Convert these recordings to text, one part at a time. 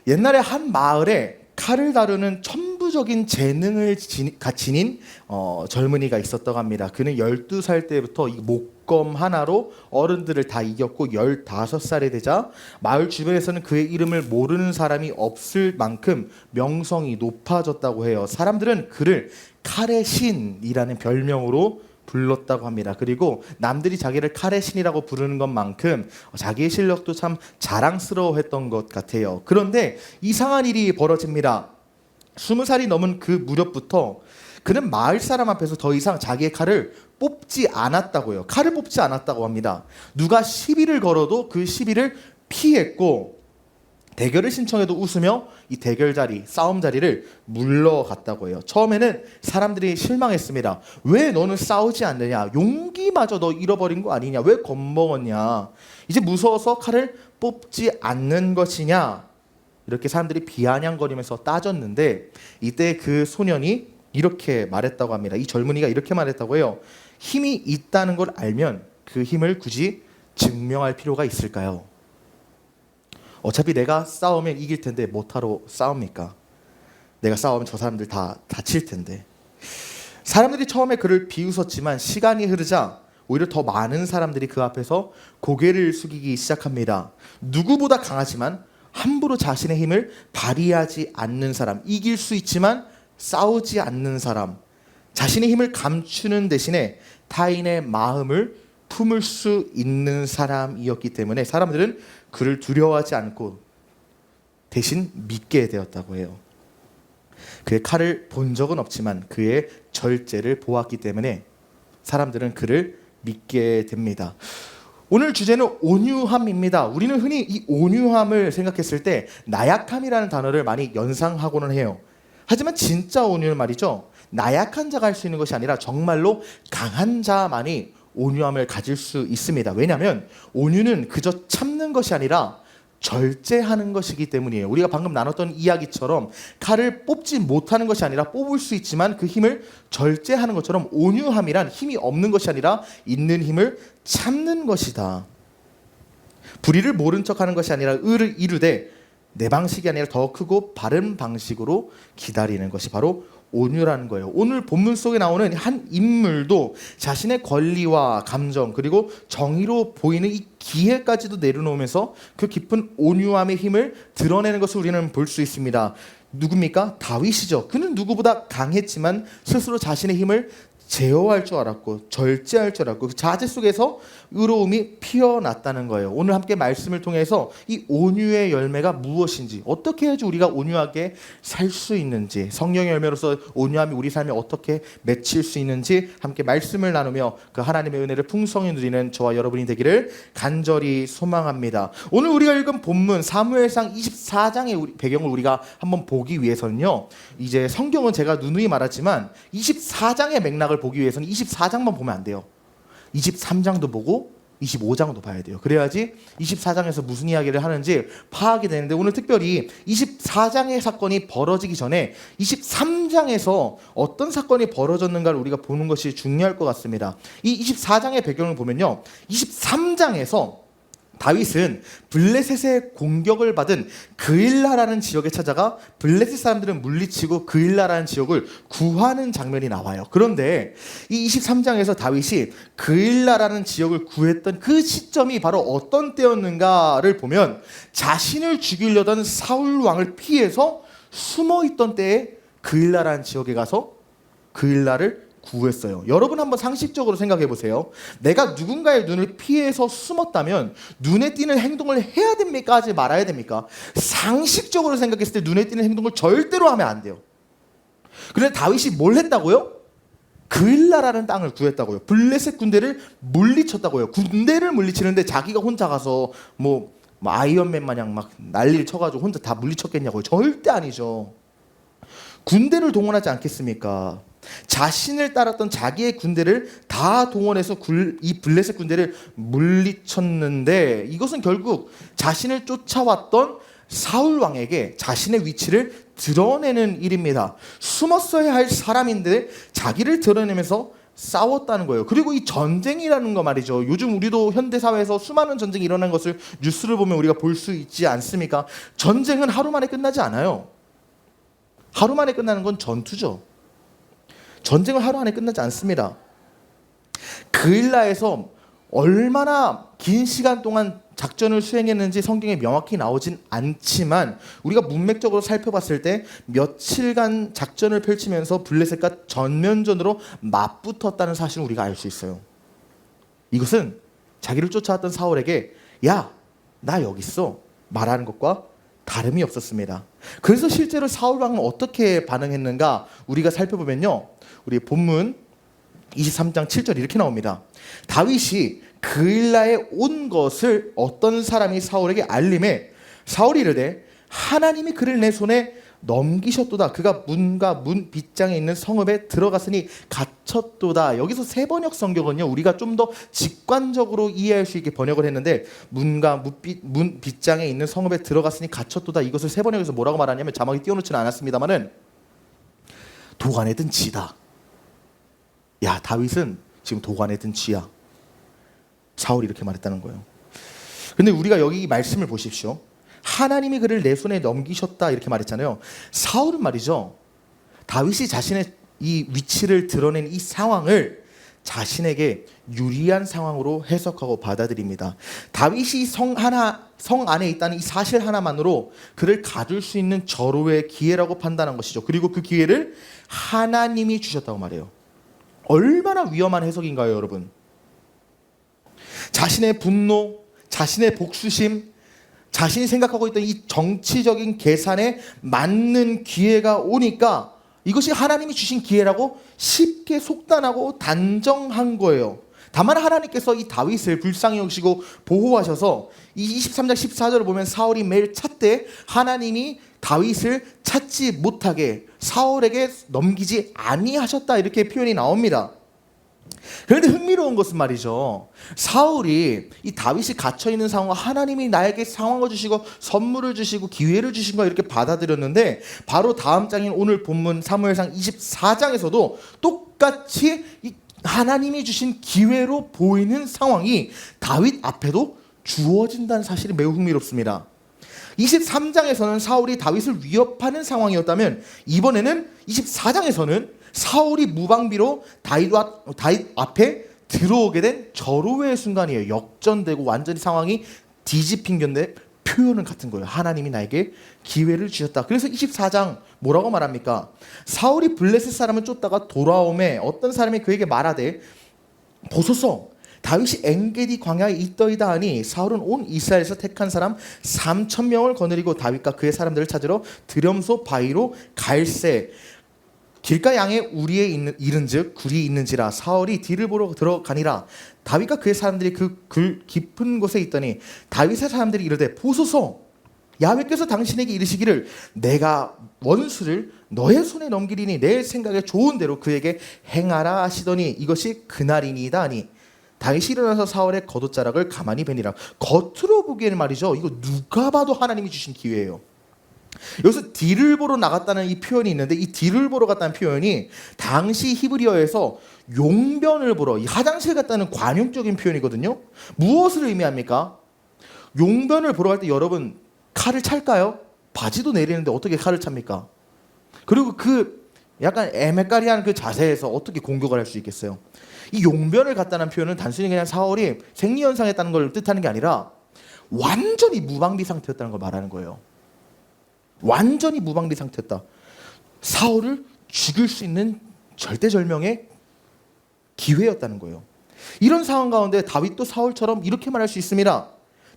옛날에 한 마을에 칼을 다루는 천부적인 재능을 지닌 젊은이가 있었다고 합니다. 그는 12살 때부터 이 목검 하나로 어른들을 다 이겼고 15살이 되자 마을 주변에서는 그의 이름을 모르는 사람이 없을 만큼 명성이 높아졌다고 해요. 사람들은 그를 칼의 신이라는 별명으로 불렀다고 합니다. 그리고 남들이 자기를 칼의 신이라고 부르는 것만큼 자기의 실력도 참 자랑스러워했던 것 같아요. 그런데 이상한 일이 벌어집니다. 20살이 넘은 그 무렵부터 그는 마을 사람 앞에서 더 이상 자기의 칼을 뽑지 않았다고요. 칼을 뽑지 않았다고 합니다. 누가 시비를 걸어도 그 시비를 피했고 대결을 신청해도 웃으며 이 대결 자리, 싸움 자리를 물러갔다고 해요. 처음에는 사람들이 실망했습니다. 왜 너는 싸우지 않느냐? 용기마저 너 잃어버린 거 아니냐? 왜 겁먹었냐? 이제 무서워서 칼을 뽑지 않는 것이냐? 이렇게 사람들이 비아냥거리면서 따졌는데 이때 그 소년이 이렇게 말했다고 합니다. 이 젊은이가 이렇게 말했다고 해요. 힘이 있다는 걸 알면 그 힘을 굳이 증명할 필요가 있을까요? 어차피 내가 싸우면 이길 텐데 못하러 싸웁니까? 내가 싸우면 저 사람들 다 다칠 텐데. 사람들이 처음에 그를 비웃었지만 시간이 흐르자 오히려 더 많은 사람들이 그 앞에서 고개를 숙이기 시작합니다. 누구보다 강하지만 함부로 자신의 힘을 발휘하지 않는 사람, 이길 수 있지만 싸우지 않는 사람, 자신의 힘을 감추는 대신에 타인의 마음을 품을 수 있는 사람이었기 때문에 사람들은 그를 두려워하지 않고 대신 믿게 되었다고 해요. 그의 칼을 본 적은 없지만 그의 절제를 보았기 때문에 사람들은 그를 믿게 됩니다. 오늘 주제는 온유함입니다. 우리는 흔히 이 온유함을 생각했을 때 나약함이라는 단어를 많이 연상하고는 해요. 하지만 진짜 온유는 말이죠. 나약한 자가 할 수 있는 것이 아니라 정말로 강한 자만이 온유함을 가질 수 있습니다. 왜냐하면 온유는 그저 참는 것이 아니라 절제하는 것이기 때문이에요. 우리가 방금 나눴던 이야기처럼 칼을 뽑지 못하는 것이 아니라 뽑을 수 있지만 그 힘을 절제하는 것처럼 온유함이란 힘이 없는 것이 아니라 있는 힘을 참는 것이다. 불의를 모른 척하는 것이 아니라 의를 이루되 내 방식이 아니라 더 크고 바른 방식으로 기다리는 것이 바로 온유라는 거예요. 오늘 본문 속에 나오는 한 인물도 자신의 권리와 감정 그리고 정의로 보이는 이 기회까지도 내려놓으면서 그 깊은 온유함의 힘을 드러내는 것을 우리는 볼 수 있습니다. 누굽니까? 다윗이죠. 그는 누구보다 강했지만 스스로 자신의 힘을 제어할 줄 알았고 절제할 줄 알았고 그 자제 속에서 의로움이 피어났다는 거예요. 오늘 함께 말씀을 통해서 이 온유의 열매가 무엇인지, 어떻게 해야지 우리가 온유하게 살 수 있는지, 성령의 열매로서 온유함이 우리 삶에 어떻게 맺힐 수 있는지 함께 말씀을 나누며 그 하나님의 은혜를 풍성히 누리는 저와 여러분이 되기를 간절히 소망합니다. 오늘 우리가 읽은 본문 사무엘상 24장의 배경을 우리가 한번 보기 위해서는요, 이제 성경은 제가 누누이 말하지만 24장의 맥락을 보기 위해서는 24장만 보면 안 돼요. 23장도 보고 25장도 봐야 돼요. 그래야지 24장에서 무슨 이야기를 하는지 파악이 되는데, 오늘 특별히 24장의 사건이 벌어지기 전에 23장에서 어떤 사건이 벌어졌는가를 우리가 보는 것이 중요할 것 같습니다. 이 24장의 배경을 보면요, 23장에서 다윗은 블레셋의 공격을 받은 그일라라는 지역에 찾아가 블레셋 사람들은 물리치고 그일라라는 지역을 구하는 장면이 나와요. 그런데 이 23장에서 다윗이 그일라라는 지역을 구했던 그 시점이 바로 어떤 때였는가를 보면 자신을 죽이려던 사울 왕을 피해서 숨어있던 때에 그일라라는 지역에 가서 그일라를 구했어요. 여러분 한번 상식적으로 생각해 보세요. 내가 누군가의 눈을 피해서 숨었다면 눈에 띄는 행동을 해야 됩니까? 하지 말아야 됩니까? 상식적으로 생각했을 때 눈에 띄는 행동을 절대로 하면 안 돼요. 그런데 다윗이 뭘 했다고요? 그일라라는 땅을 구했다고요. 블레셋 군대를 물리쳤다고요. 군대를 물리치는데 자기가 혼자 가서 뭐 아이언맨 마냥 막 난리를 쳐가지고 혼자 다 물리쳤겠냐고요. 절대 아니죠. 군대를 동원하지 않겠습니까? 자신을 따랐던 자기의 군대를 다 동원해서 이 블레셋 군대를 물리쳤는데, 이것은 결국 자신을 쫓아왔던 사울 왕에게 자신의 위치를 드러내는 일입니다. 숨었어야 할 사람인데 자기를 드러내면서 싸웠다는 거예요. 그리고 이 전쟁이라는 거 말이죠. 요즘 우리도 현대 사회에서 수많은 전쟁이 일어난 것을 뉴스를 보면 우리가 볼 수 있지 않습니까? 전쟁은 하루 만에 끝나지 않아요. 하루 만에 끝나는 건 전투죠. 전쟁은 하루 안에 끝나지 않습니다. 그일라에서 얼마나 긴 시간 동안 작전을 수행했는지 성경에 명확히 나오진 않지만 우리가 문맥적으로 살펴봤을 때 며칠간 작전을 펼치면서 블레셋과 전면전으로 맞붙었다는 사실을 우리가 알 수 있어요. 이것은 자기를 쫓아왔던 사울에게 야, 나 여기 있어 말하는 것과 다름이 없었습니다. 그래서 실제로 사울 왕은 어떻게 반응했는가 우리가 살펴보면요. 우리 본문 23장 7절 이렇게 나옵니다. 다윗이 그일라에 온 것을 어떤 사람이 사울에게 알림해 사울이 이르되 하나님이 그를 내 손에 넘기셨도다. 그가 문과 문 빗장에 있는 성읍에 들어갔으니 갇혔도다. 여기서 세번역 성경은요 우리가 좀 더 직관적으로 이해할 수 있게 번역을 했는데 문과 문 빗장에 있는 성읍에 들어갔으니 갇혔도다. 이것을 세번역에서 뭐라고 말하냐면 자막에 띄워놓지는 않았습니다만은 도관에 든 쥐다. 야, 다윗은 지금 도관에 든 쥐야. 사울이 이렇게 말했다는 거예요. 근데 우리가 여기 이 말씀을 보십시오. 하나님이 그를 내 손에 넘기셨다 이렇게 말했잖아요. 사울은 말이죠. 다윗이 자신의 이 위치를 드러낸 이 상황을 자신에게 유리한 상황으로 해석하고 받아들입니다. 다윗이 성 안에 있다는 이 사실 하나만으로 그를 가둘 수 있는 절호의 기회라고 판단한 것이죠. 그리고 그 기회를 하나님이 주셨다고 말해요. 얼마나 위험한 해석인가요, 여러분? 자신의 분노, 자신의 복수심, 자신이 생각하고 있던 이 정치적인 계산에 맞는 기회가 오니까 이것이 하나님이 주신 기회라고 쉽게 속단하고 단정한 거예요. 다만 하나님께서 이 다윗을 불쌍히 여기시고 보호하셔서 이 23장 14절을 보면 사울이 매일 찾되 하나님이 다윗을 찾지 못하게 사울에게 넘기지 아니하셨다 이렇게 표현이 나옵니다. 그런데 흥미로운 것은 말이죠. 사울이 이 다윗이 갇혀있는 상황을 하나님이 나에게 상황을 주시고 선물을 주시고 기회를 주신 거 이렇게 받아들였는데 바로 다음 장인 오늘 본문 사무엘상 24장에서도 똑같이 이 하나님이 주신 기회로 보이는 상황이 다윗 앞에도 주어진다는 사실이 매우 흥미롭습니다. 23장에서는 사울이 다윗을 위협하는 상황이었다면 이번에는 24장에서는 사울이 무방비로 다윗 앞에 들어오게 된 절호의 순간이에요. 역전되고 완전히 상황이 뒤집힌 건데 표현은 같은 거예요. 하나님이 나에게 기회를 주셨다. 그래서 24장 뭐라고 말합니까? 사울이 블레셋 사람을 쫓다가 돌아오매 어떤 사람이 그에게 말하되 보소서 다윗이 엔게디 광야에 있더이다 하니 사울은 온 이스라엘에서 택한 사람 3,000명을 거느리고 다윗과 그의 사람들을 찾으러 드렴소 바위로 갈새 길가 양에 우리에 이른즉 굴이 있는지라 사울이 뒤를 보러 들어가니라. 다윗과 그의 사람들이 그 깊은 곳에 있더니 다윗의 사람들이 이르되 보소서 야훼께서 당신에게 이르시기를 내가 원수를 너의 손에 넘기리니 내 생각에 좋은 대로 그에게 행하라 하시더니 이것이 그날이니이다 하니 다윗이 일어나서 사울의 겉옷자락을 가만히 베니라. 겉으로 보기에는 말이죠. 이거 누가 봐도 하나님이 주신 기회예요. 여기서 뒤를 보러 나갔다는 이 표현이 있는데 이 뒤를 보러 갔다는 표현이 당시 히브리어에서 용변을 보러 이 화장실 갔다는 관용적인 표현이거든요. 무엇을 의미합니까? 용변을 보러 갈 때 여러분 칼을 찰까요? 바지도 내리는데 어떻게 칼을 찹니까? 그리고 그 약간 애매까리한 그 자세에서 어떻게 공격을 할 수 있겠어요? 이 용변을 갔다는 표현은 단순히 그냥 사울이 생리현상했다는 걸 뜻하는 게 아니라 완전히 무방비 상태였다는 걸 말하는 거예요. 완전히 무방비 상태였다. 사울을 죽일 수 있는 절대절명의 기회였다는 거예요. 이런 상황 가운데 다윗도 사울처럼 이렇게 말할 수 있습니다.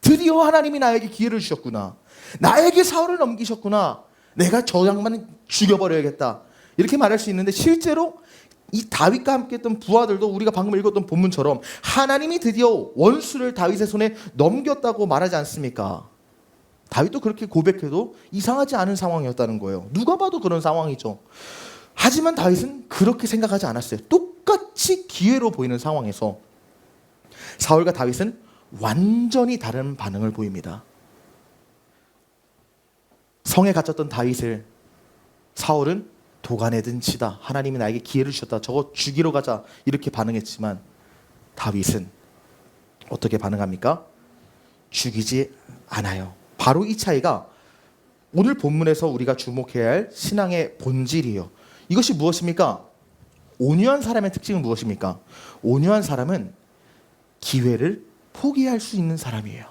드디어 하나님이 나에게 기회를 주셨구나. 나에게 사울을 넘기셨구나. 내가 저 양반은 죽여버려야겠다. 이렇게 말할 수 있는데 실제로 이 다윗과 함께 했던 부하들도 우리가 방금 읽었던 본문처럼 하나님이 드디어 원수를 다윗의 손에 넘겼다고 말하지 않습니까? 다윗도 그렇게 고백해도 이상하지 않은 상황이었다는 거예요. 누가 봐도 그런 상황이죠. 하지만 다윗은 그렇게 생각하지 않았어요. 똑같이 기회로 보이는 상황에서 사울과 다윗은 완전히 다른 반응을 보입니다. 성에 갇혔던 다윗을 사울은 도가내든 치다. 하나님이 나에게 기회를 주셨다. 저거 죽이러 가자. 이렇게 반응했지만 다윗은 어떻게 반응합니까? 죽이지 않아요. 바로 이 차이가 오늘 본문에서 우리가 주목해야 할 신앙의 본질이에요. 이것이 무엇입니까? 온유한 사람의 특징은 무엇입니까? 온유한 사람은 기회를 포기할 수 있는 사람이에요.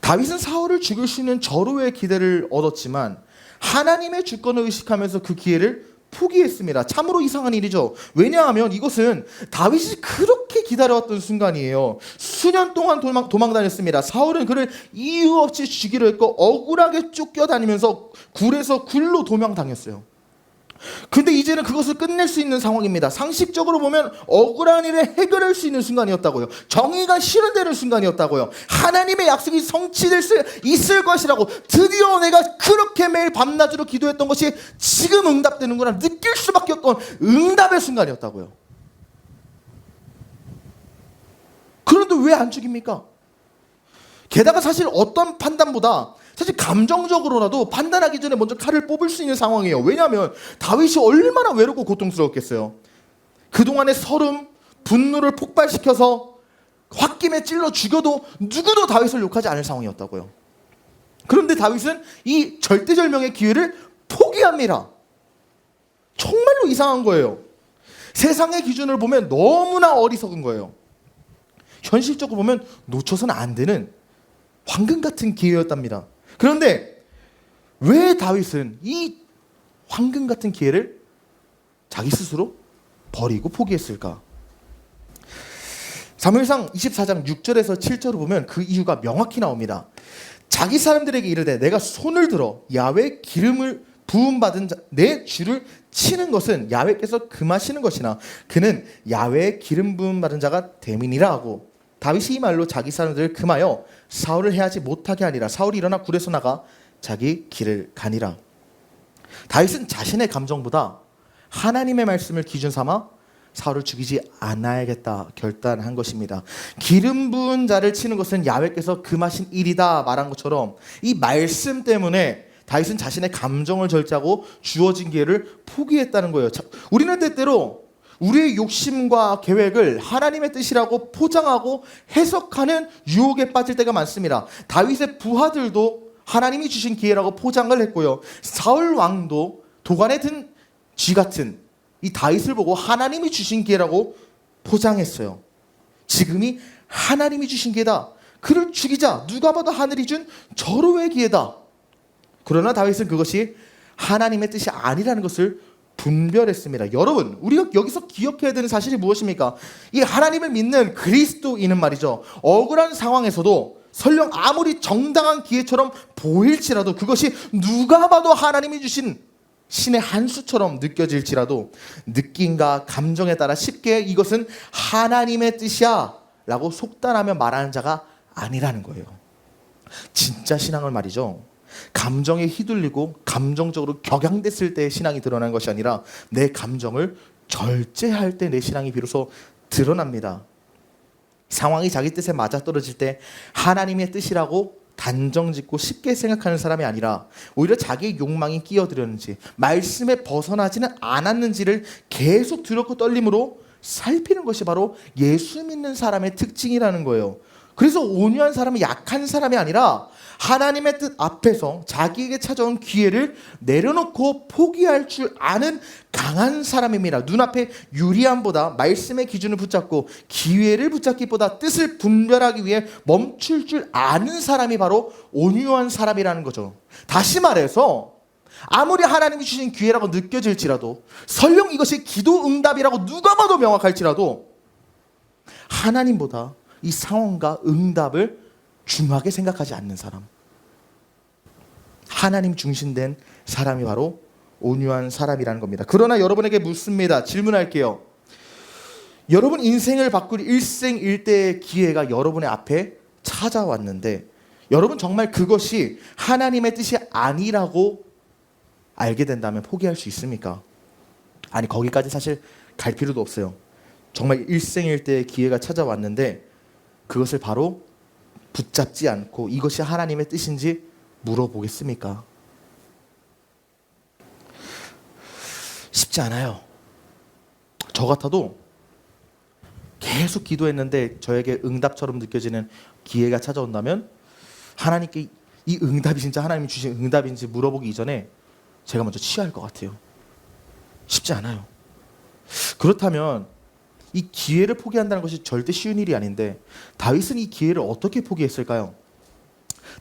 다윗은 사울을 죽일 수 있는 절호의 기회를 얻었지만 하나님의 주권을 의식하면서 그 기회를 포기했습니다. 참으로 이상한 일이죠. 왜냐하면 이것은 다윗이 그렇게 기다려왔던 순간이에요. 수년 동안 도망 다녔습니다. 사울은 그를 이유 없이 죽이려 했고 억울하게 쫓겨다니면서 굴에서 굴로 도망당했어요. 근데 이제는 그것을 끝낼 수 있는 상황입니다. 상식적으로 보면 억울한 일을 해결할 수 있는 순간이었다고요. 정의가 실현되는 순간이었다고요. 하나님의 약속이 성취될 수 있을 것이라고 드디어 내가 그렇게 매일 밤낮으로 기도했던 것이 지금 응답되는구나 느낄 수밖에 없던 응답의 순간이었다고요. 그런데 왜 안 죽입니까? 게다가 사실 어떤 판단보다 사실 감정적으로라도 판단하기 전에 먼저 칼을 뽑을 수 있는 상황이에요. 왜냐하면 다윗이 얼마나 외롭고 고통스러웠겠어요. 그동안의 서름, 분노를 폭발시켜서 홧김에 찔러 죽여도 누구도 다윗을 욕하지 않을 상황이었다고요. 그런데 다윗은 이 절대절명의 기회를 포기합니다. 정말로 이상한 거예요. 세상의 기준을 보면 너무나 어리석은 거예요. 현실적으로 보면 놓쳐서는 안 되는 황금 같은 기회였답니다. 그런데 왜 다윗은 이 황금 같은 기회를 자기 스스로 버리고 포기했을까? 사무엘상 24장 6절에서 7절을 보면 그 이유가 명확히 나옵니다. 자기 사람들에게 이르되 내가 손을 들어 야외 기름을 부음받은 내 주를 치는 것은 야외께서 금하시는 것이나 그는 야외 기름 부음받은 자가 됨이니라 하고 다윗이 이 말로 자기 사람들을 금하여 사울을 해하지 못하게 하니라. 사울이 일어나 굴에서 나가 자기 길을 가니라. 다윗은 자신의 감정보다 하나님의 말씀을 기준 삼아 사울을 죽이지 않아야겠다 결단한 것입니다. 기름 부은 자를 치는 것은 야훼께서 금하신 일이다 말한 것처럼 이 말씀 때문에 다윗은 자신의 감정을 절제하고 주어진 기회를 포기했다는 거예요. 우리는 때때로 우리의 욕심과 계획을 하나님의 뜻이라고 포장하고 해석하는 유혹에 빠질 때가 많습니다. 다윗의 부하들도 하나님이 주신 기회라고 포장을 했고요. 사울 왕도 도관에 든 쥐 같은 이 다윗을 보고 하나님이 주신 기회라고 포장했어요. 지금이 하나님이 주신 기회다. 그를 죽이자. 누가 봐도 하늘이 준 절호의 기회다. 그러나 다윗은 그것이 하나님의 뜻이 아니라는 것을 분별했습니다. 여러분, 우리가 여기서 기억해야 되는 사실이 무엇입니까? 이 하나님을 믿는 그리스도인은 말이죠. 억울한 상황에서도 설령 아무리 정당한 기회처럼 보일지라도 그것이 누가 봐도 하나님이 주신 신의 한 수처럼 느껴질지라도 느낌과 감정에 따라 쉽게 이것은 하나님의 뜻이야 라고 속단하며 말하는 자가 아니라는 거예요. 진짜 신앙을 말이죠. 감정에 휘둘리고 감정적으로 격양됐을 때 신앙이 드러나는 것이 아니라 내 감정을 절제할 때 내 신앙이 비로소 드러납니다. 상황이 자기 뜻에 맞아떨어질 때 하나님의 뜻이라고 단정짓고 쉽게 생각하는 사람이 아니라 오히려 자기의 욕망이 끼어들었는지 말씀에 벗어나지는 않았는지를 계속 두렵고 떨림으로 살피는 것이 바로 예수 믿는 사람의 특징이라는 거예요. 그래서 온유한 사람은 약한 사람이 아니라 하나님의 뜻 앞에서 자기에게 찾아온 기회를 내려놓고 포기할 줄 아는 강한 사람입니다. 눈앞에 유리함보다 말씀의 기준을 붙잡고 기회를 붙잡기보다 뜻을 분별하기 위해 멈출 줄 아는 사람이 바로 온유한 사람이라는 거죠. 다시 말해서 아무리 하나님이 주신 기회라고 느껴질지라도 설령 이것이 기도 응답이라고 누가 봐도 명확할지라도 하나님보다 이 상황과 응답을 중하게 생각하지 않는 사람, 하나님 중심된 사람이 바로 온유한 사람이라는 겁니다. 그러나 여러분에게 묻습니다. 질문할게요. 여러분 인생을 바꿀 일생일대의 기회가 여러분의 앞에 찾아왔는데 여러분 정말 그것이 하나님의 뜻이 아니라고 알게 된다면 포기할 수 있습니까? 아니, 거기까지 사실 갈 필요도 없어요. 정말 일생일대의 기회가 찾아왔는데 그것을 바로 붙잡지 않고 이것이 하나님의 뜻인지 물어보겠습니까? 쉽지 않아요. 저 같아도 계속 기도했는데 저에게 응답처럼 느껴지는 기회가 찾아온다면 하나님께 이 응답이 진짜 하나님이 주신 응답인지 물어보기 이전에 제가 먼저 취할 것 같아요. 쉽지 않아요. 그렇다면 이 기회를 포기한다는 것이 절대 쉬운 일이 아닌데 다윗은 이 기회를 어떻게 포기했을까요?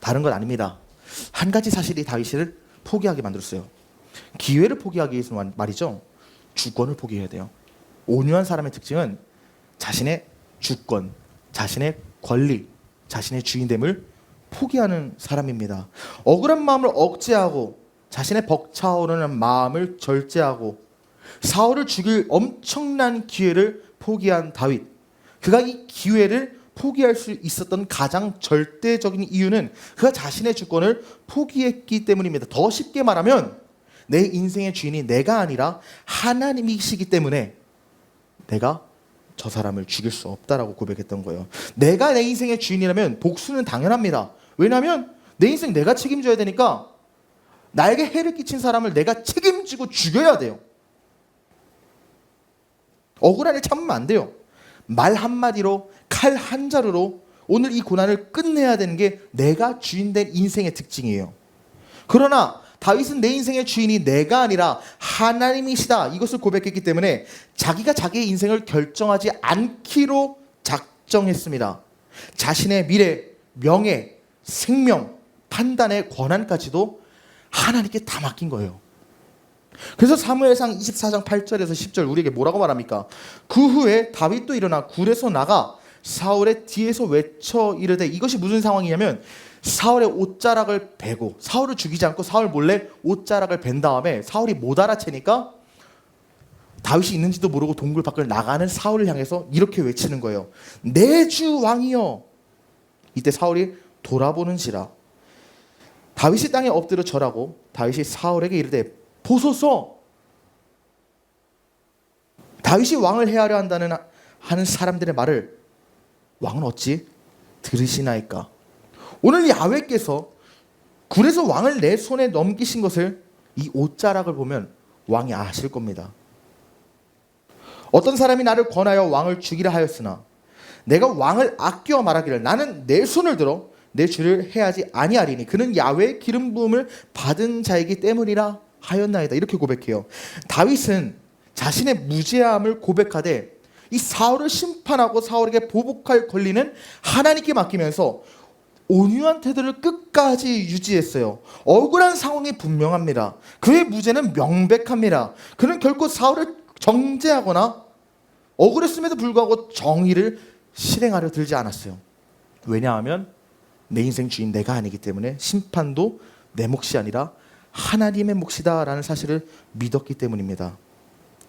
다른 건 아닙니다. 한 가지 사실이 다윗을 포기하게 만들었어요. 기회를 포기하기 위해서는 말이죠. 주권을 포기해야 돼요. 온유한 사람의 특징은 자신의 주권, 자신의 권리, 자신의 주인됨을 포기하는 사람입니다. 억울한 마음을 억제하고 자신의 벅차오르는 마음을 절제하고 사울을 죽일 엄청난 기회를 포기한 다윗. 그가 이 기회를 포기할 수 있었던 가장 절대적인 이유는 그가 자신의 주권을 포기했기 때문입니다. 더 쉽게 말하면 내 인생의 주인이 내가 아니라 하나님이시기 때문에 내가 저 사람을 죽일 수 없다라고 고백했던 거예요. 내가 내 인생의 주인이라면 복수는 당연합니다. 왜냐하면 내 인생 내가 책임져야 되니까 나에게 해를 끼친 사람을 내가 책임지고 죽여야 돼요. 억울한 일 참으면 안 돼요. 말 한마디로, 칼 한 자루로 오늘 이 고난을 끝내야 되는 게 내가 주인된 인생의 특징이에요. 그러나 다윗은 내 인생의 주인이 내가 아니라 하나님이시다, 이것을 고백했기 때문에 자기가 자기의 인생을 결정하지 않기로 작정했습니다. 자신의 미래, 명예, 생명, 판단의 권한까지도 하나님께 다 맡긴 거예요. 그래서 사무엘상 24장 8절에서 10절 우리에게 뭐라고 말합니까? 그 후에 다윗도 일어나 굴에서 나가 사울의 뒤에서 외쳐 이르되, 이것이 무슨 상황이냐면 사울의 옷자락을 베고, 사울을 죽이지 않고 사울 몰래 옷자락을 벤 다음에 사울이 못 알아채니까 다윗이 있는지도 모르고 동굴 밖을 나가는 사울을 향해서 이렇게 외치는 거예요. 내 주 왕이여. 이때 사울이 돌아보는지라 다윗이 땅에 엎드려 절하고 다윗이 사울에게 이르되 보소서. 다윗이 왕을 해하려 하는 사람들의 말을 왕은 어찌 들으시나이까? 오늘 야훼께서 굴에서 왕을 내 손에 넘기신 것을 이 옷자락을 보면 왕이 아실 겁니다. 어떤 사람이 나를 권하여 왕을 죽이라 하였으나 내가 왕을 아껴 말하기를 나는 내 손을 들어 내 주를 해하지 아니하리니 그는 야훼의 기름 부음을 받은 자이기 때문이라 하였나이다. 이렇게 고백해요. 다윗은 자신의 무죄함을 고백하되 이 사울을 심판하고 사울에게 보복할 권리는 하나님께 맡기면서 온유한 태도를 끝까지 유지했어요. 억울한 상황이 분명합니다. 그의 무죄는 명백합니다. 그는 결코 사울을 정죄하거나 억울했음에도 불구하고 정의를 실행하려 들지 않았어요. 왜냐하면 내 인생 주인 내가 아니기 때문에 심판도 내 몫이 아니라 하나님의 몫이다라는 사실을 믿었기 때문입니다.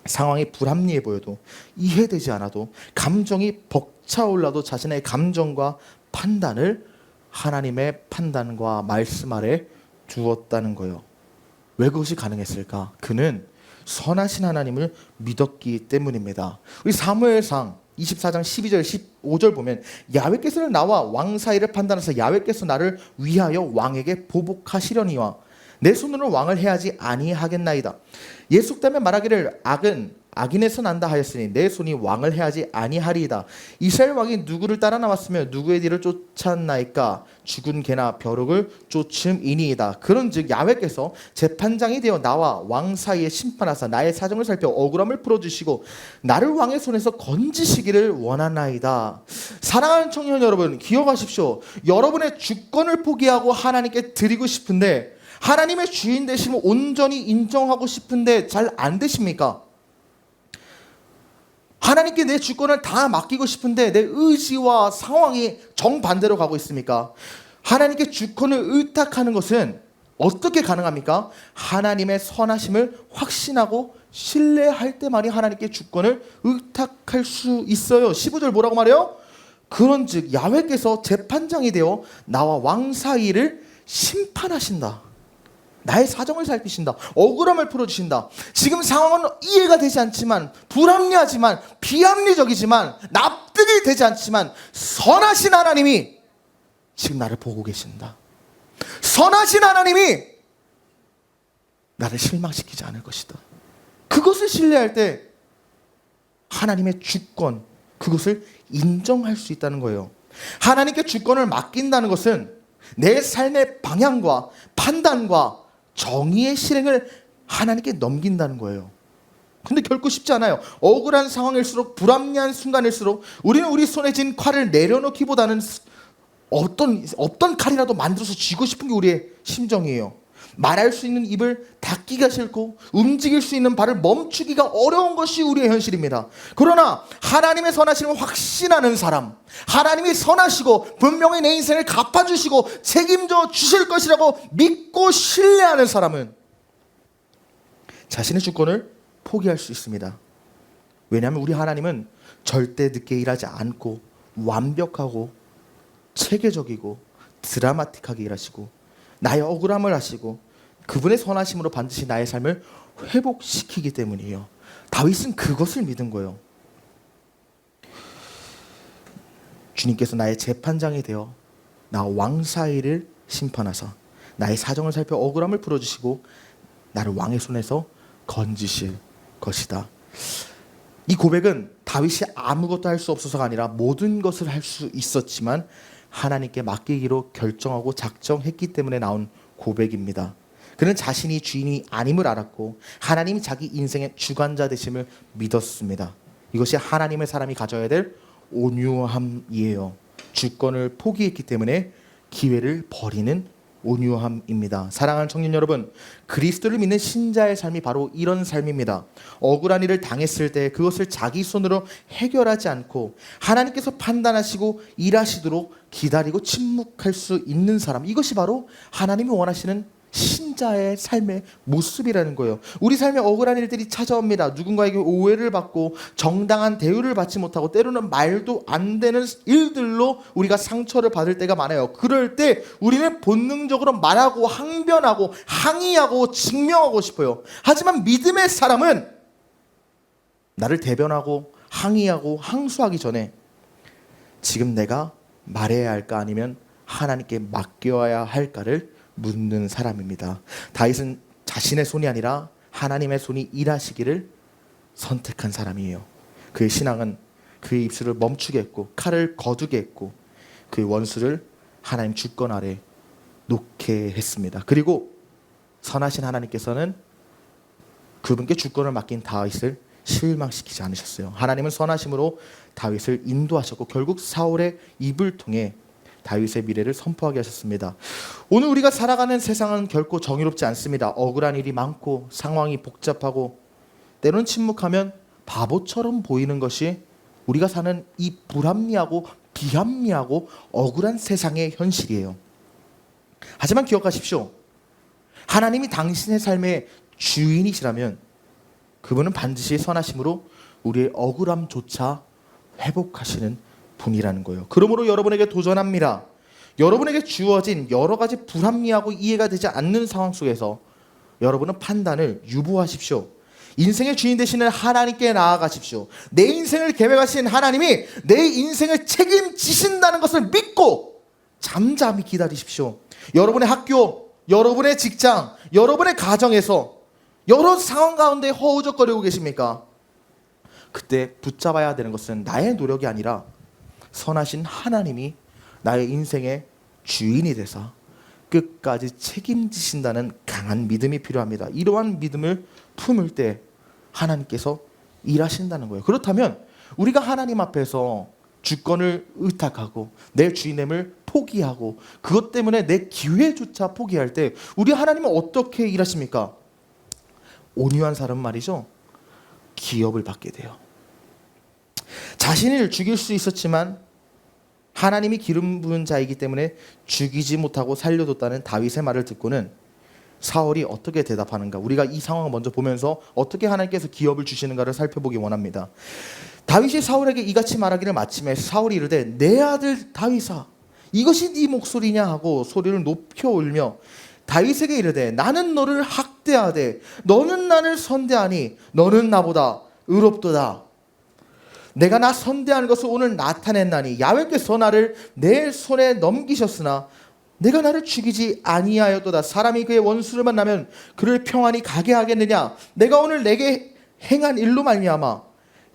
상황이 불합리해 보여도, 이해되지 않아도, 감정이 벅차올라도 자신의 감정과 판단을 하나님의 판단과 말씀 아래 두었다는 거예요. 왜 그것이 가능했을까? 그는 선하신 하나님을 믿었기 때문입니다. 우리 사무엘상 24장 12절 15절 보면 야훼께서 나와 왕 사이를 판단하사 야훼께서 나를 위하여 왕에게 보복하시려니와 내 손으로 왕을 해하지 아니하겠나이다. 옛 속담에 말하기를 악인에서 난다 하였으니 내 손이 왕을 해하지 아니하리이다. 이스라엘 왕이 누구를 따라 나왔으며 누구의 뒤를 쫓았나이까? 죽은 개나 벼룩을 쫓음이니이다. 그런즉 야훼께서 재판장이 되어 나와 왕 사이에 심판하사 나의 사정을 살펴 억울함을 풀어주시고 나를 왕의 손에서 건지시기를 원하나이다. 사랑하는 청년 여러분, 기억하십시오. 여러분의 주권을 포기하고 하나님께 드리고 싶은데, 하나님의 주인 되심을 온전히 인정하고 싶은데 잘 안 되십니까? 하나님께 내 주권을 다 맡기고 싶은데 내 의지와 상황이 정반대로 가고 있습니까? 하나님께 주권을 의탁하는 것은 어떻게 가능합니까? 하나님의 선하심을 확신하고 신뢰할 때만이 하나님께 주권을 의탁할 수 있어요. 15절 뭐라고 말해요? 그런즉 야훼께서 재판장이 되어 나와 왕 사이를 심판하신다. 나의 사정을 살피신다. 억울함을 풀어주신다. 지금 상황은 이해가 되지 않지만, 불합리하지만, 비합리적이지만, 납득이 되지 않지만 선하신 하나님이 지금 나를 보고 계신다. 선하신 하나님이 나를 실망시키지 않을 것이다. 그것을 신뢰할 때 하나님의 주권, 그것을 인정할 수 있다는 거예요. 하나님께 주권을 맡긴다는 것은 내 삶의 방향과 판단과 정의의 실행을 하나님께 넘긴다는 거예요. 근데 결코 쉽지 않아요. 억울한 상황일수록, 불합리한 순간일수록 우리는 우리 손에 쥔 칼을 내려놓기보다는 어떤 칼이라도 만들어서 쥐고 싶은 게 우리의 심정이에요. 말할 수 있는 입을 닫기가 싫고 움직일 수 있는 발을 멈추기가 어려운 것이 우리의 현실입니다. 그러나 하나님의 선하심을 확신하는 사람, 하나님이 선하시고 분명히 내 인생을 갚아주시고 책임져 주실 것이라고 믿고 신뢰하는 사람은 자신의 주권을 포기할 수 있습니다. 왜냐하면 우리 하나님은 절대 늦게 일하지 않고 완벽하고 체계적이고 드라마틱하게 일하시고 나의 억울함을 아시고 그분의 선하심으로 반드시 나의 삶을 회복시키기 때문이에요. 다윗은 그것을 믿은 거예요. 주님께서 나의 재판장이 되어 나 왕 사이를 심판하사 나의 사정을 살펴 억울함을 풀어주시고 나를 왕의 손에서 건지실 것이다. 이 고백은 다윗이 아무것도 할 수 없어서가 아니라 모든 것을 할 수 있었지만 하나님께 맡기기로 결정하고 작정했기 때문에 나온 고백입니다. 그는 자신이 주인이 아님을 알았고 하나님이 자기 인생의 주관자 되심을 믿었습니다. 이것이 하나님의 사람이 가져야 될 온유함이에요. 주권을 포기했기 때문에 기회를 버리는 온유함입니다. 사랑하는 청년 여러분, 그리스도를 믿는 신자의 삶이 바로 이런 삶입니다. 억울한 일을 당했을 때 그것을 자기 손으로 해결하지 않고 하나님께서 판단하시고 일하시도록 기다리고 침묵할 수 있는 사람, 이것이 바로 하나님이 원하시는 신자의 삶의 모습이라는 거예요. 우리 삶에 억울한 일들이 찾아옵니다. 누군가에게 오해를 받고 정당한 대우를 받지 못하고 때로는 말도 안 되는 일들로 우리가 상처를 받을 때가 많아요. 그럴 때 우리는 본능적으로 말하고 항변하고 항의하고 증명하고 싶어요. 하지만 믿음의 사람은 나를 대변하고 항의하고 항소하기 전에 지금 내가 말해야 할까 아니면 하나님께 맡겨야 할까를 묻는 사람입니다. 다윗은 자신의 손이 아니라 하나님의 손이 일하시기를 선택한 사람이에요. 그의 신앙은 그의 입술을 멈추게 했고 칼을 거두게 했고 그의 원수를 하나님 주권 아래 놓게 했습니다. 그리고 선하신 하나님께서는 그분께 주권을 맡긴 다윗을 실망시키지 않으셨어요. 하나님은 선하심으로 다윗을 인도하셨고 결국 사울의 입을 통해 다윗의 미래를 선포하게 하셨습니다. 오늘 우리가 살아가는 세상은 결코 정의롭지 않습니다. 억울한 일이 많고 상황이 복잡하고 때로는 침묵하면 바보처럼 보이는 것이 우리가 사는 이 불합리하고 비합리하고 억울한 세상의 현실이에요. 하지만 기억하십시오. 하나님이 당신의 삶의 주인이시라면 그분은 반드시 선하심으로 우리의 억울함조차 회복하시는 분이라는 거예요. 그러므로 여러분에게 도전합니다. 여러분에게 주어진 여러 가지 불합리하고 이해가 되지 않는 상황 속에서 여러분은 판단을 유보하십시오. 인생의 주인 되시는 하나님께 나아가십시오. 내 인생을 계획하신 하나님이 내 인생을 책임지신다는 것을 믿고 잠잠히 기다리십시오. 여러분의 학교, 여러분의 직장, 여러분의 가정에서 여러 상황 가운데 허우적거리고 계십니까? 그때 붙잡아야 되는 것은 나의 노력이 아니라 선하신 하나님이 나의 인생의 주인이 되사 끝까지 책임지신다는 강한 믿음이 필요합니다. 이러한 믿음을 품을 때 하나님께서 일하신다는 거예요. 그렇다면 우리가 하나님 앞에서 주권을 의탁하고 내 주인됨을 포기하고 그것 때문에 내 기회조차 포기할 때 우리 하나님은 어떻게 일하십니까? 온유한 사람 말이죠. 기업을 받게 돼요. 자신을 죽일 수 있었지만 하나님이 기름 부은 자이기 때문에 죽이지 못하고 살려뒀다는 다윗의 말을 듣고는 사울이 어떻게 대답하는가, 우리가 이 상황을 먼저 보면서 어떻게 하나님께서 기업을 주시는가를 살펴보기 원합니다. 다윗이 사울에게 이같이 말하기를 마침에 사울이 이르되 내 아들 다윗아 이것이 네 목소리냐 하고 소리를 높여 울며 다윗에게 이르되 나는 너를 학대하되 너는 나를 선대하니 너는 나보다 의롭도다. 내가 나 선대하는 것을 오늘 나타냈나니 야훼께서 나를 내 손에 넘기셨으나 내가 나를 죽이지 아니하였도다. 사람이 그의 원수를 만나면 그를 평안히 가게 하겠느냐? 내가 오늘 내게 행한 일로 말미암아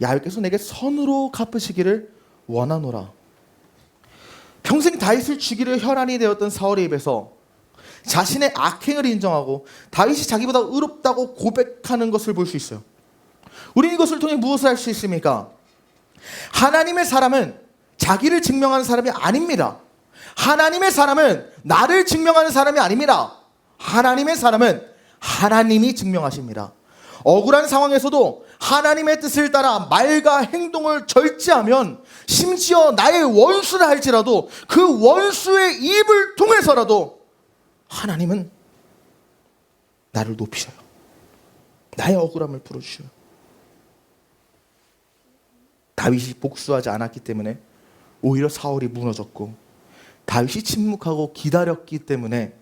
야훼께서 내게 선으로 갚으시기를 원하노라. 평생 다윗을 죽이려 혈안이 되었던 사울의 입에서 자신의 악행을 인정하고 다윗이 자기보다 의롭다고 고백하는 것을 볼 수 있어요. 우리는 이것을 통해 무엇을 할 수 있습니까? 하나님의 사람은 자기를 증명하는 사람이 아닙니다. 하나님의 사람은 나를 증명하는 사람이 아닙니다. 하나님의 사람은 하나님이 증명하십니다. 억울한 상황에서도 하나님의 뜻을 따라 말과 행동을 절제하면 심지어 나의 원수라 할지라도 그 원수의 입을 통해서라도 하나님은 나를 높이셔요. 나의 억울함을 풀어주셔요. 다윗이 복수하지 않았기 때문에 오히려 사울이 무너졌고, 다윗이 침묵하고 기다렸기 때문에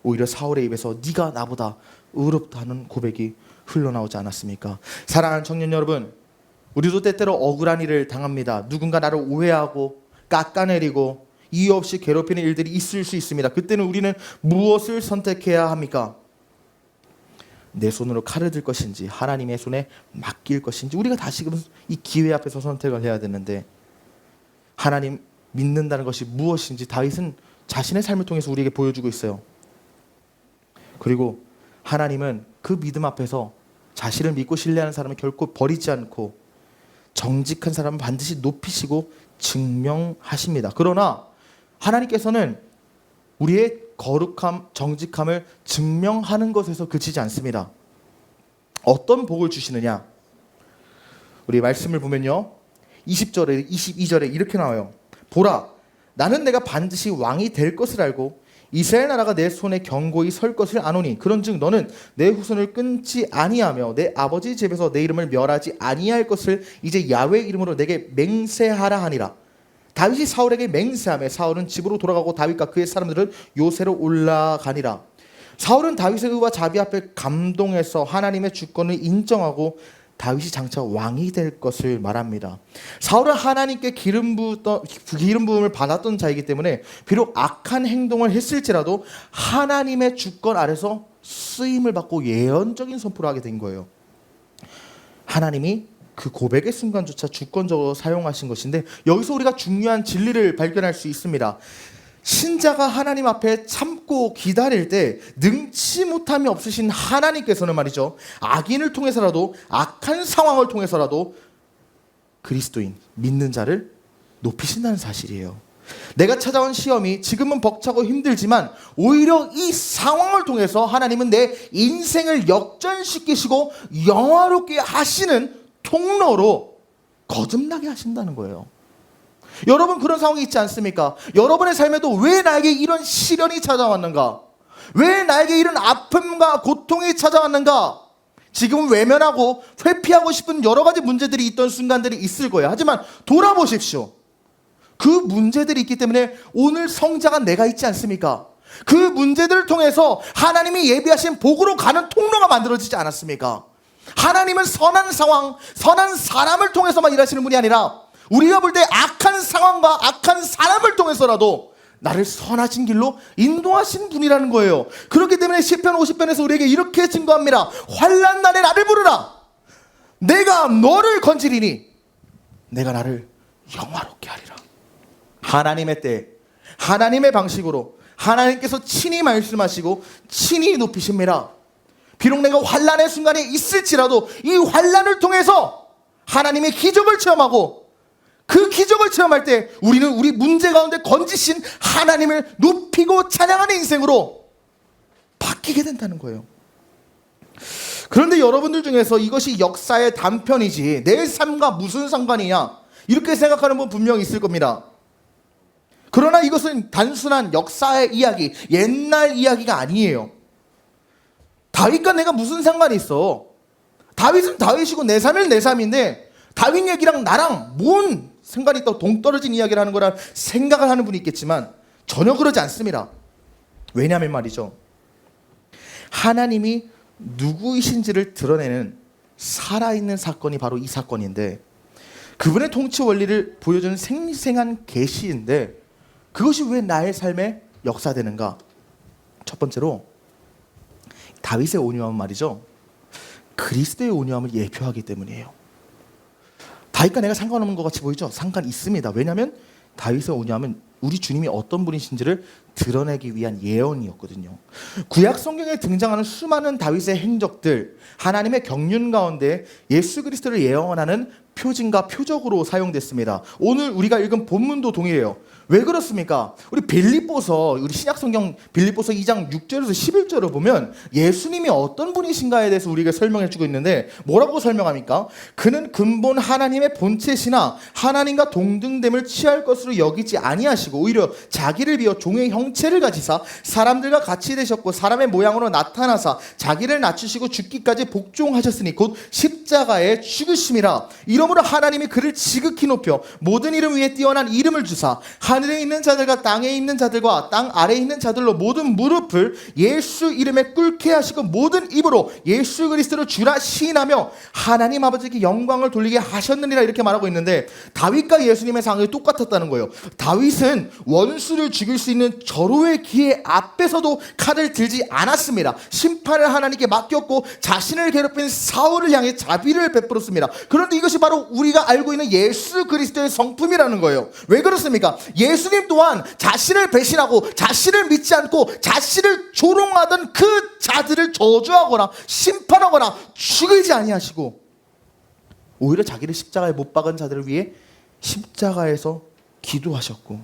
오히려 사울의 입에서 네가 나보다 의롭다는 고백이 흘러나오지 않았습니까? 사랑하는 청년 여러분, 우리도 때때로 억울한 일을 당합니다. 누군가 나를 오해하고 깎아내리고 이유 없이 괴롭히는 일들이 있을 수 있습니다. 그때는 우리는 무엇을 선택해야 합니까? 내 손으로 칼을 들 것인지 하나님의 손에 맡길 것인지, 우리가 다시금 이 기회 앞에서 선택을 해야 되는데, 하나님 믿는다는 것이 무엇인지 다윗은 자신의 삶을 통해서 우리에게 보여주고 있어요. 그리고 하나님은 그 믿음 앞에서 자신을 믿고 신뢰하는 사람을 결코 버리지 않고 정직한 사람은 반드시 높이시고 증명하십니다. 그러나 하나님께서는 우리의 거룩함, 정직함을 증명하는 것에서 그치지 않습니다. 어떤 복을 주시느냐? 우리 말씀을 보면요, 20절에 22절에 이렇게 나와요. 보라, 나는 내가 반드시 왕이 될 것을 알고 이스라엘 나라가 내 손에 견고히 설 것을 아노니, 그런즉 너는 내 후손을 끊지 아니하며 내 아버지 집에서 내 이름을 멸하지 아니할 것을 이제 야훼 이름으로 내게 맹세하라 하니라. 다윗이 사울에게 맹세하며 사울은 집으로 돌아가고 다윗과 그의 사람들은 요새로 올라가니라. 사울은 다윗의 의와 자비 앞에 감동해서 하나님의 주권을 인정하고 다윗이 장차 왕이 될 것을 말합니다. 사울은 하나님께 기름 부음을 받았던 자이기 때문에 비록 악한 행동을 했을지라도 하나님의 주권 아래서 쓰임을 받고 예언적인 선포를 하게 된 거예요. 하나님이 그 고백의 순간조차 주권적으로 사용하신 것인데, 여기서 우리가 중요한 진리를 발견할 수 있습니다. 신자가 하나님 앞에 참고 기다릴 때 능치 못함이 없으신 하나님께서는 말이죠, 악인을 통해서라도, 악한 상황을 통해서라도 그리스도인, 믿는 자를 높이신다는 사실이에요. 내가 찾아온 시험이 지금은 벅차고 힘들지만 오히려 이 상황을 통해서 하나님은 내 인생을 역전시키시고 영화롭게 하시는 통로로 거듭나게 하신다는 거예요. 여러분, 그런 상황이 있지 않습니까? 여러분의 삶에도 왜 나에게 이런 시련이 찾아왔는가? 왜 나에게 이런 아픔과 고통이 찾아왔는가? 지금은 외면하고 회피하고 싶은 여러 가지 문제들이 있던 순간들이 있을 거예요. 하지만 돌아보십시오. 그 문제들이 있기 때문에 오늘 성자가 내가 있지 않습니까? 그 문제들을 통해서 하나님이 예비하신 복으로 가는 통로가 만들어지지 않았습니까? 하나님은 선한 상황, 선한 사람을 통해서만 일하시는 분이 아니라 우리가 볼 때 악한 상황과 악한 사람을 통해서라도 나를 선하신 길로 인도하신 분이라는 거예요. 그렇기 때문에 시편 50편에서 우리에게 이렇게 증거합니다. 환난 날에 나를 부르라. 내가 너를 건지리니 내가 나를 영화롭게 하리라. 하나님의 때, 하나님의 방식으로 하나님께서 친히 말씀하시고 친히 높이십니다. 비록 내가 환난의 순간에 있을지라도 이 환난을 통해서 하나님의 기적을 체험하고, 그 기적을 체험할 때 우리는 우리 문제 가운데 건지신 하나님을 높이고 찬양하는 인생으로 바뀌게 된다는 거예요. 그런데 여러분들 중에서 이것이 역사의 단편이지 내 삶과 무슨 상관이냐, 이렇게 생각하는 분 분명히 있을 겁니다. 그러나 이것은 단순한 역사의 이야기, 옛날 이야기가 아니에요. 다윗과 내가 무슨 상관이 있어? 다윗은 다윗이고 내 삶은 내 삶인데 다윗 얘기랑 나랑 뭔 상관이 있다고 동떨어진 이야기를 하는 거라 생각을 하는 분이 있겠지만 전혀 그러지 않습니다. 왜냐하면 말이죠, 하나님이 누구이신지를 드러내는 살아있는 사건이 바로 이 사건인데, 그분의 통치 원리를 보여주는 생생한 계시인데, 그것이 왜 나의 삶에 역사되는가? 첫 번째로 다윗의 온유함은 말이죠, 그리스도의 온유함을 예표하기 때문이에요. 다윗과 내가 상관없는 것 같이 보이죠? 상관 있습니다. 왜냐하면 다윗의 온유함은 우리 주님이 어떤 분이신지를 드러내기 위한 예언이었거든요. 구약 성경에 등장하는 수많은 다윗의 행적들, 하나님의 경륜 가운데 예수 그리스도를 예언하는 표징과 표적으로 사용됐습니다. 오늘 우리가 읽은 본문도 동일해요. 왜 그렇습니까? 우리 신약 성경 빌립보서 2장 6절에서 11절을 보면 예수님이 어떤 분이신가에 대해서 우리에게 설명해 주고 있는데 뭐라고 설명합니까? 그는 근본 하나님의 본체시나 하나님과 동등됨을 취할 것으로 여기지 아니하시고 오히려 자기를 비워 종의 형체를 가지사 사람들과 같이 되셨고 사람의 모양으로 나타나사 자기를 낮추시고 죽기까지 복종하셨으니 곧 십자가에 죽으심이라. 이러므로 하나님이 그를 지극히 높여 모든 이름 위에 뛰어난 이름을 주사 하늘에 있는 자들과 땅에 있는 자들과 땅 아래에 있는 자들로 모든 무릎을 예수 이름에 꿇게 하시고 모든 입으로 예수 그리스도를 주라 시인하며 하나님 아버지께 영광을 돌리게 하셨느니라. 이렇게 말하고 있는데 다윗과 예수님의 상황이 똑같았다는 거예요. 다윗은 원수를 죽일 수 있는 절호의 기회 앞에서도 칼을 들지 않았습니다. 심판을 하나님께 맡겼고 자신을 괴롭힌 사울을 향해 자비를 베풀었습니다. 그런데 이것이 바로 우리가 알고 있는 예수 그리스도의 성품이라는 거예요. 왜 그렇습니까? 예수님 또한 자신을 배신하고 자신을 믿지 않고 자신을 조롱하던 그 자들을 저주하거나 심판하거나 죽이지 아니하시고 오히려 자기를 십자가에 못 박은 자들을 위해 십자가에서 기도하셨고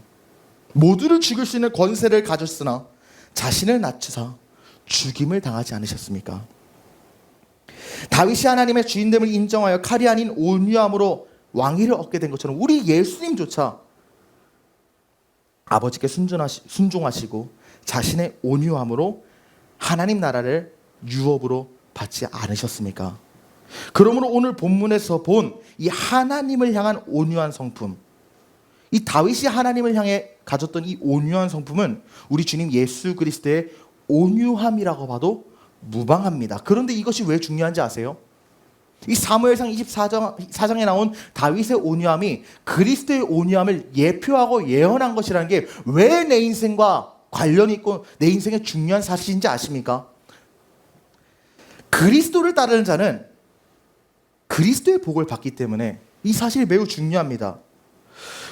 모두를 죽일 수 있는 권세를 가졌으나 자신을 낮추사 죽임을 당하지 않으셨습니까? 다윗이 하나님의 주인됨을 인정하여 칼이 아닌 온유함으로 왕위를 얻게 된 것처럼 우리 예수님조차 아버지께 순종하시고 자신의 온유함으로 하나님 나라를 유업으로 받지 않으셨습니까? 그러므로 오늘 본문에서 본 이 하나님을 향한 온유한 성품, 이 다윗이 하나님을 향해 가졌던 이 온유한 성품은 우리 주님 예수 그리스도의 온유함이라고 봐도 무방합니다. 그런데 이것이 왜 중요한지 아세요? 이 사무엘상 24장에 나온 다윗의 온유함이 그리스도의 온유함을 예표하고 예언한 것이라는 게 왜 내 인생과 관련이 있고 내 인생의 중요한 사실인지 아십니까? 그리스도를 따르는 자는 그리스도의 복을 받기 때문에 이 사실이 매우 중요합니다.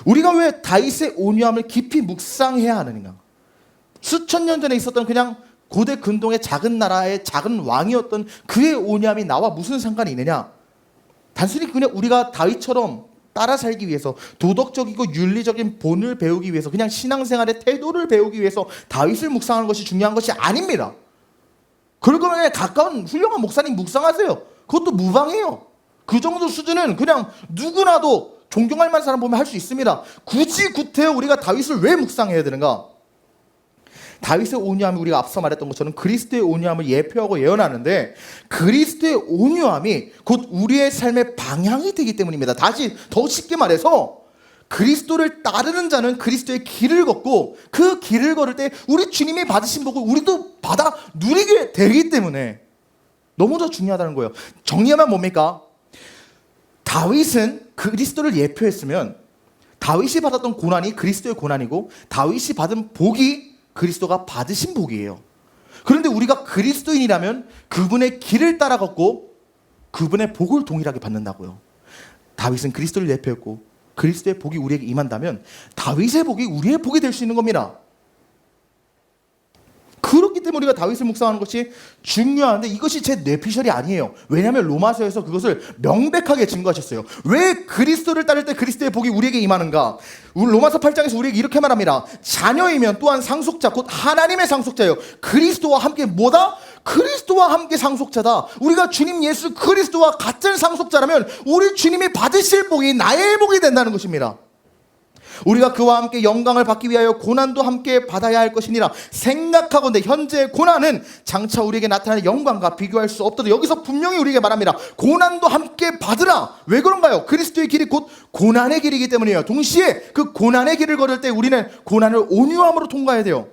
우리가 왜 다윗의 온유함을 깊이 묵상해야 하느냐? 수천 년 전에 있었던 그냥 고대 근동의 작은 나라의 작은 왕이었던 그의 온유함이 나와 무슨 상관이 있느냐? 단순히 그냥 우리가 다윗처럼 따라 살기 위해서 도덕적이고 윤리적인 본을 배우기 위해서 그냥 신앙생활의 태도를 배우기 위해서 다윗을 묵상하는 것이 중요한 것이 아닙니다. 그럴 거면 가까운 훌륭한 목사님 묵상하세요. 그것도 무방해요. 그 정도 수준은 그냥 누구나도 존경할 만한 사람 보면 할 수 있습니다. 굳이 구태여 우리가 다윗을 왜 묵상해야 되는가? 다윗의 온유함이 우리가 앞서 말했던 것처럼 그리스도의 온유함을 예표하고 예언하는데 그리스도의 온유함이 곧 우리의 삶의 방향이 되기 때문입니다. 다시 더 쉽게 말해서 그리스도를 따르는 자는 그리스도의 길을 걷고 그 길을 걸을 때 우리 주님이 받으신 복을 우리도 받아 누리게 되기 때문에 너무도 중요하다는 거예요. 정리하면 뭡니까? 다윗은 그리스도를 예표했으면 다윗이 받았던 고난이 그리스도의 고난이고 다윗이 받은 복이 그리스도가 받으신 복이에요. 그런데 우리가 그리스도인이라면 그분의 길을 따라 걷고 그분의 복을 동일하게 받는다고요. 다윗은 그리스도를 예표했고 그리스도의 복이 우리에게 임한다면 다윗의 복이 우리의 복이 될 수 있는 겁니다. 그렇기 때문에 우리가 다윗을 묵상하는 것이 중요한데 이것이 제 뇌피셜이 아니에요. 왜냐하면 로마서에서 그것을 명백하게 증거하셨어요. 왜 그리스도를 따를 때 그리스도의 복이 우리에게 임하는가? 로마서 8장에서 우리에게 이렇게 말합니다. 자녀이면 또한 상속자 곧 하나님의 상속자예요. 그리스도와 함께 뭐다? 그리스도와 함께 상속자다. 우리가 주님 예수 그리스도와 같은 상속자라면 우리 주님이 받으실 복이 나의 복이 된다는 것입니다. 우리가 그와 함께 영광을 받기 위하여 고난도 함께 받아야 할 것이니라. 생각하건대 현재의 고난은 장차 우리에게 나타나는 영광과 비교할 수 없도다. 여기서 분명히 우리에게 말합니다. 고난도 함께 받으라. 왜 그런가요? 그리스도의 길이 곧 고난의 길이기 때문이에요. 동시에 그 고난의 길을 걸을 때 우리는 고난을 온유함으로 통과해야 돼요.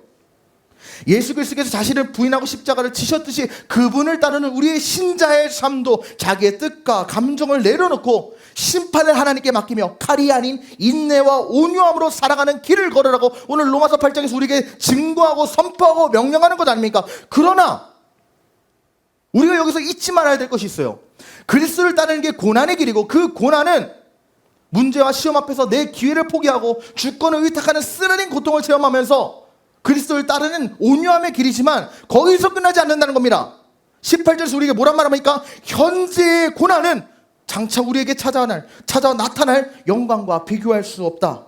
예수 그리스도께서 자신을 부인하고 십자가를 지셨듯이 그분을 따르는 우리의 신자의 삶도 자기의 뜻과 감정을 내려놓고 심판을 하나님께 맡기며 칼이 아닌 인내와 온유함으로 살아가는 길을 걸으라고 오늘 로마서 8장에서 우리에게 증거하고 선포하고 명령하는 것 아닙니까? 그러나 우리가 여기서 잊지 말아야 될 것이 있어요. 그리스도를 따르는 게 고난의 길이고, 그 고난은 문제와 시험 앞에서 내 기회를 포기하고 주권을 의탁하는 쓰라린 고통을 체험하면서 그리스도를 따르는 온유함의 길이지만 거기서 끝나지 않는다는 겁니다. 18절에서 우리에게 뭐란 말합니까? 현재의 고난은 장차 우리에게 찾아와 나타날 영광과 비교할 수 없다.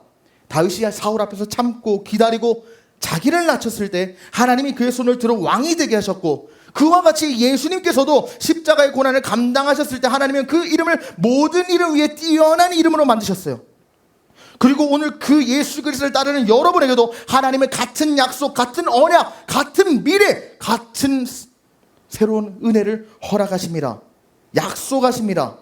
다윗이 사울 앞에서 참고 기다리고 자기를 낮췄을 때 하나님이 그의 손을 들어 왕이 되게 하셨고, 그와 같이 예수님께서도 십자가의 고난을 감당하셨을 때 하나님은 그 이름을 모든 이름 위에 뛰어난 이름으로 만드셨어요. 그리고 오늘 그 예수 그리스도를 따르는 여러분에게도 하나님의 같은 약속, 같은 언약, 같은 미래, 같은 새로운 은혜를 허락하십니다. 약속하십니다.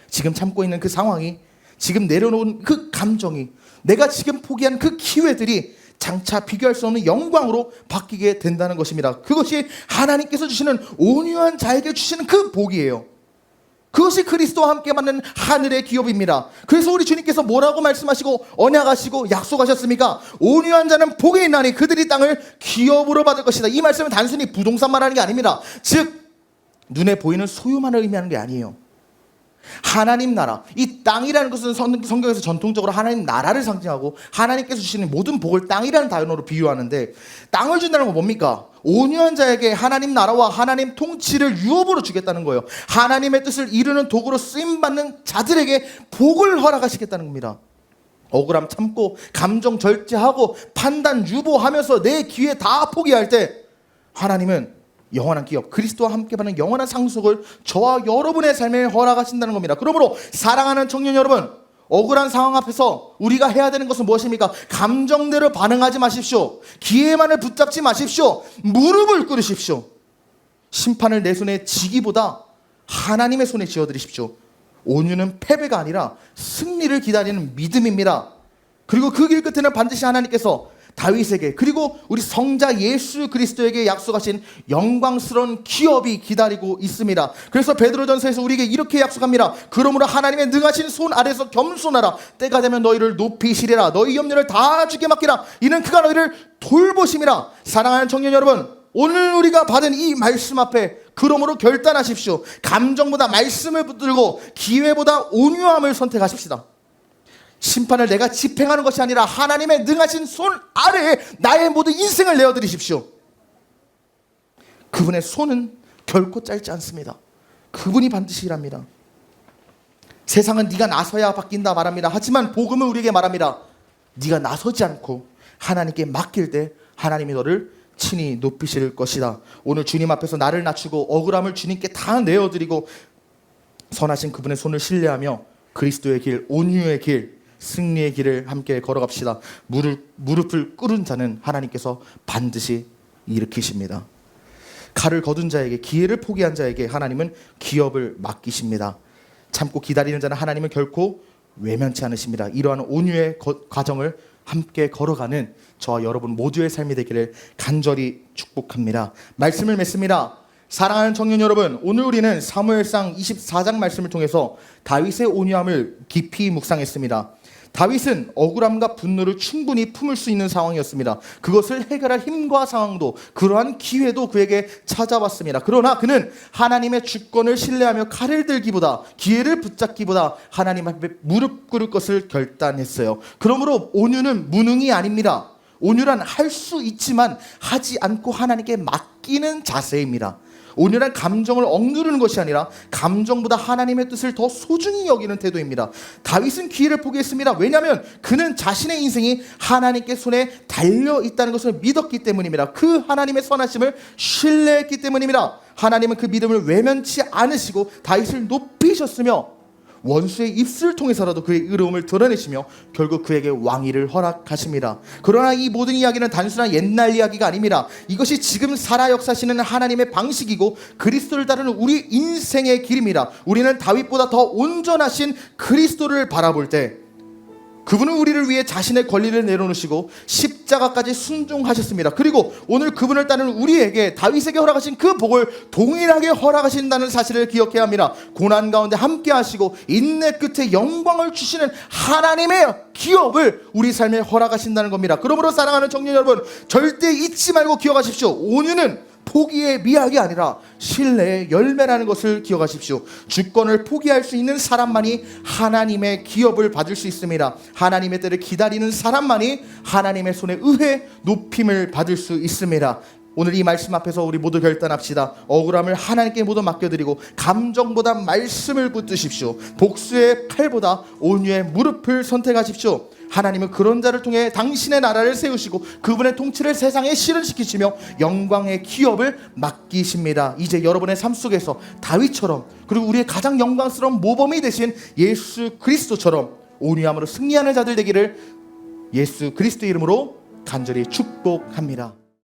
지금 참고 있는 그 상황이, 지금 내려놓은 그 감정이, 내가 지금 포기한 그 기회들이 장차 비교할 수 없는 영광으로 바뀌게 된다는 것입니다. 그것이 하나님께서 주시는 온유한 자에게 주시는 그 복이에요. 그것이 그리스도와 함께 받는 하늘의 기업입니다. 그래서 우리 주님께서 뭐라고 말씀하시고 언약하시고 약속하셨습니까? 온유한 자는 복이 있나니 그들이 땅을 기업으로 받을 것이다. 이 말씀은 단순히 부동산 말하는 게 아닙니다. 즉 눈에 보이는 소유만을 의미하는 게 아니에요. 하나님 나라, 이 땅이라는 것은 성경에서 전통적으로 하나님 나라를 상징하고 하나님께서 주시는 모든 복을 땅이라는 단어로 비유하는데, 땅을 준다는 건 뭡니까? 온유한 자에게 하나님 나라와 하나님 통치를 유업으로 주겠다는 거예요. 하나님의 뜻을 이루는 도구로 쓰임받는 자들에게 복을 허락하시겠다는 겁니다. 억울함 참고 감정 절제하고 판단 유보하면서 내 기회 다 포기할 때 하나님은 영원한 기업, 그리스도와 함께 받는 영원한 상속을 저와 여러분의 삶에 허락하신다는 겁니다. 그러므로 사랑하는 청년 여러분, 억울한 상황 앞에서 우리가 해야 되는 것은 무엇입니까? 감정대로 반응하지 마십시오. 기회만을 붙잡지 마십시오. 무릎을 꿇으십시오. 심판을 내 손에 지기보다 하나님의 손에 쥐어드리십시오. 온유는 패배가 아니라 승리를 기다리는 믿음입니다. 그리고 그 길 끝에는 반드시 하나님께서 다윗에게, 그리고 우리 성자 예수 그리스도에게 약속하신 영광스러운 기업이 기다리고 있습니다. 그래서 베드로전서에서 우리에게 이렇게 약속합니다. 그러므로 하나님의 능하신 손 아래서 겸손하라. 때가 되면 너희를 높이시리라. 너희 염려를 다 주께 맡기라. 이는 그가 너희를 돌보심이라. 사랑하는 청년 여러분, 오늘 우리가 받은 이 말씀 앞에 그러므로 결단하십시오. 감정보다 말씀을 붙들고 기회보다 온유함을 선택하십시다. 심판을 내가 집행하는 것이 아니라 하나님의 능하신 손 아래에 나의 모든 인생을 내어드리십시오. 그분의 손은 결코 짧지 않습니다. 그분이 반드시 일합니다. 세상은 네가 나서야 바뀐다 말합니다. 하지만 복음은 우리에게 말합니다. 네가 나서지 않고 하나님께 맡길 때 하나님이 너를 친히 높이실 것이다. 오늘 주님 앞에서 나를 낮추고 억울함을 주님께 다 내어드리고 선하신 그분의 손을 신뢰하며 그리스도의 길, 온유의 길, 승리의 길을 함께 걸어갑시다. 무릎을 꿇은 자는 하나님께서 반드시 일으키십니다. 칼을 거둔 자에게, 기회를 포기한 자에게 하나님은 기업을 맡기십니다. 참고 기다리는 자는 하나님은 결코 외면치 않으십니다. 이러한 온유의 과정을 함께 걸어가는 저와 여러분 모두의 삶이 되기를 간절히 축복합니다. 말씀을 맺습니다. 사랑하는 청년 여러분, 오늘 우리는 사무엘상 24장 말씀을 통해서 다윗의 온유함을 깊이 묵상했습니다. 다윗은 억울함과 분노를 충분히 품을 수 있는 상황이었습니다. 그것을 해결할 힘과 상황도, 그러한 기회도 그에게 찾아왔습니다. 그러나 그는 하나님의 주권을 신뢰하며 칼을 들기보다, 기회를 붙잡기보다 하나님 앞에 무릎 꿇을 것을 결단했어요. 그러므로 온유는 무능이 아닙니다. 온유란 할 수 있지만 하지 않고 하나님께 맡기는 자세입니다. 온유란 감정을 억누르는 것이 아니라 감정보다 하나님의 뜻을 더 소중히 여기는 태도입니다. 다윗은 기회를 포기했습니다. 왜냐하면 그는 자신의 인생이 하나님께 손에 달려 있다는 것을 믿었기 때문입니다. 그 하나님의 선하심을 신뢰했기 때문입니다. 하나님은 그 믿음을 외면치 않으시고 다윗을 높이셨으며 원수의 입술을 통해서라도 그의 의로움을 드러내시며 결국 그에게 왕위를 허락하십니다. 그러나 이 모든 이야기는 단순한 옛날 이야기가 아닙니다. 이것이 지금 살아 역사하시는 하나님의 방식이고 그리스도를 따르는 우리 인생의 길입니다. 우리는 다윗보다 더 온전하신 그리스도를 바라볼 때 그분은 우리를 위해 자신의 권리를 내려놓으시고 십자가까지 순종하셨습니다. 그리고 오늘 그분을 따르는 우리에게 다윗에게 허락하신 그 복을 동일하게 허락하신다는 사실을 기억해야 합니다. 고난 가운데 함께 하시고 인내 끝에 영광을 주시는 하나님의 기업을 우리 삶에 허락하신다는 겁니다. 그러므로 사랑하는 청년 여러분, 절대 잊지 말고 기억하십시오. 온유는 포기의 미학이 아니라 신뢰의 열매라는 것을 기억하십시오. 주권을 포기할 수 있는 사람만이 하나님의 기업을 받을 수 있습니다. 하나님의 때를 기다리는 사람만이 하나님의 손에 의해 높임을 받을 수 있습니다. 오늘 이 말씀 앞에서 우리 모두 결단합시다. 억울함을 하나님께 모두 맡겨드리고 감정보다 말씀을 붙드십시오. 복수의 칼보다 온유의 무릎을 선택하십시오. 하나님은 그런 자를 통해 당신의 나라를 세우시고 그분의 통치를 세상에 실현시키시며 영광의 기업을 맡기십니다. 이제 여러분의 삶 속에서 다윗처럼, 그리고 우리의 가장 영광스러운 모범이 되신 예수 그리스도처럼 온유함으로 승리하는 자들 되기를 예수 그리스도 이름으로 간절히 축복합니다.